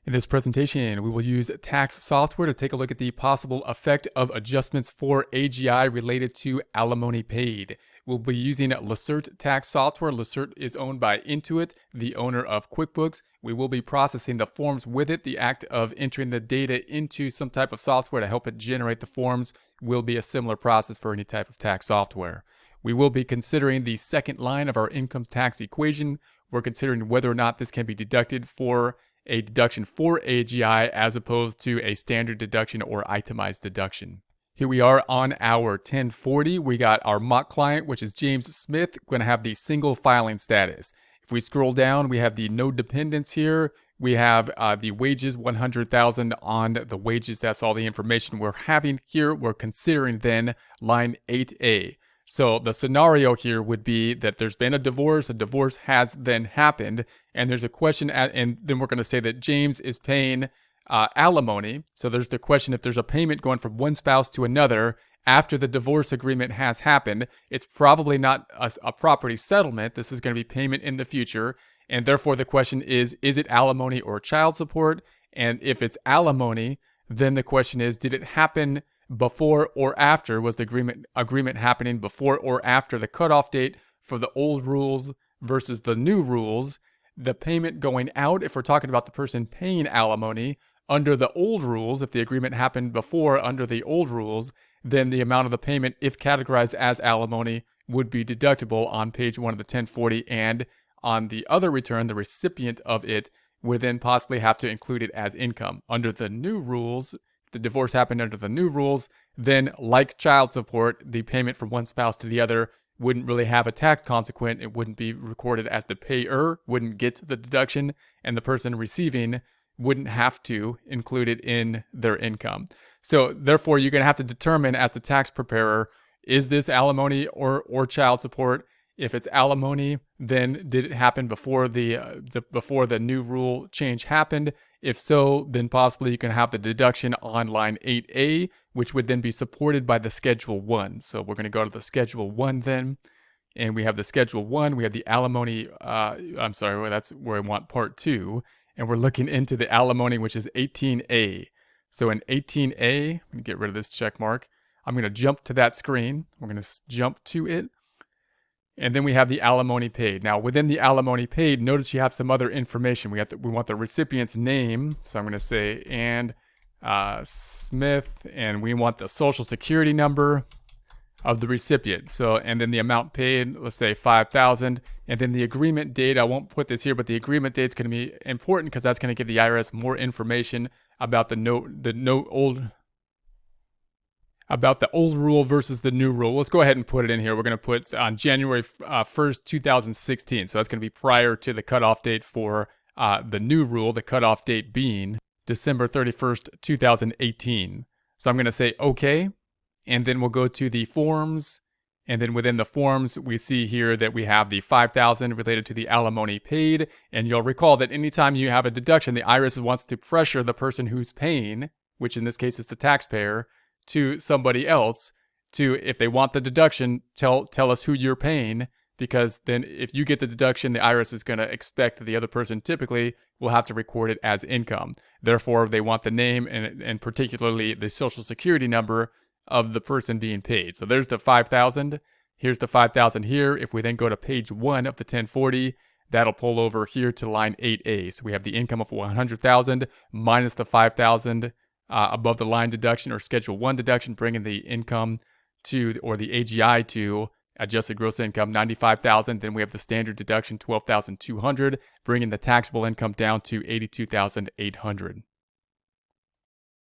In this presentation, we will use tax software to take a look at the possible effect of adjustments for AGI related to alimony paid. We'll be using Lacerte tax software. Lacerte is owned by Intuit, the owner of QuickBooks. We will be processing the forms with it. The act of entering the data into some type of software to help it generate the forms will be a similar process for any type of tax software. We will be considering the second line of our income tax equation. We're considering whether or not this can be deducted for a deduction for AGI as opposed to a standard deduction or itemized deduction. Here we are on our 1040. We got our mock client, which is James Smith, going to have the single filing status. If we scroll down, we have the no dependents here. We have the wages, 100,000 on the wages. That's all the information we're having here. We're considering then line 8A. So the scenario here would be that there's been a divorce has then happened, and there's a question, and then we're going to say that James is paying alimony. So there's the question if there's a payment going from one spouse to another after the divorce agreement has happened. It's probably not a property settlement. This is going to be payment in the future, and therefore the question is it alimony or child support? And if it's alimony, then the question is, did it happen before or after? Was the agreement happening before or after the cutoff date for the old rules versus the new rules? The payment going out, if we're talking about the person paying alimony under the old rules, if the agreement happened before under the old rules, then the amount of the payment, if categorized as alimony, would be deductible on page 1 of the 1040, and on the other return, the recipient of it would then possibly have to include it as income. Under the new rules, the divorce happened under the new rules, then like child support, the payment from one spouse to the other wouldn't really have a tax consequence. It wouldn't be recorded as the payer, wouldn't get the deduction, and the person receiving wouldn't have to include it in their income. So therefore, you're going to have to determine as the tax preparer, is this alimony or child support? If it's alimony, then did it happen before before the new rule change happened? If so, then possibly you can have the deduction on line 8A, which would then be supported by the Schedule 1. So we're going to go to the Schedule 1 then, and we have the Schedule 1, we have the alimony, that's where I want Part 2, and we're looking into the alimony, which is 18A. So in 18A, I'm going to get rid of this check mark. I'm going to jump to that screen. We're going to jump to it. And then we have the alimony paid. Now, within the alimony paid, notice you have some other information. We want the recipient's name. So I'm going to say Smith, and we want the social security number of the recipient. So, and then the amount paid, let's say 5,000. And then the agreement date, I won't put this here, but the agreement date is going to be important because that's going to give the IRS more information about about the old rule versus the new rule. Let's go ahead and put it in here. We're going to put on January 1st, 2016. So that's going to be prior to the cutoff date for the new rule, the cutoff date being December 31st, 2018. So I'm going to say OK, and then we'll go to the forms. And then within the forms, we see here that we have the 5,000 related to the alimony paid. And you'll recall that anytime you have a deduction, the IRS wants to pressure the person who's paying, which in this case is the taxpayer, to somebody else to, if they want the deduction, tell us who you're paying, because then if you get the deduction, the IRS is going to expect that the other person typically will have to record it as income. Therefore, they want the name and particularly the social security number of the person being paid. So there's the 5,000. Here's the 5,000 here. If we then go to page 1 of the 1040, that'll pull over here to line 8A. So we have the income of 100,000 minus the 5,000 above the line deduction or Schedule 1 deduction, bringing the income to, or the AGI to, adjusted gross income, 95,000. Then we have the standard deduction, 12,200, bringing the taxable income down to 82,800.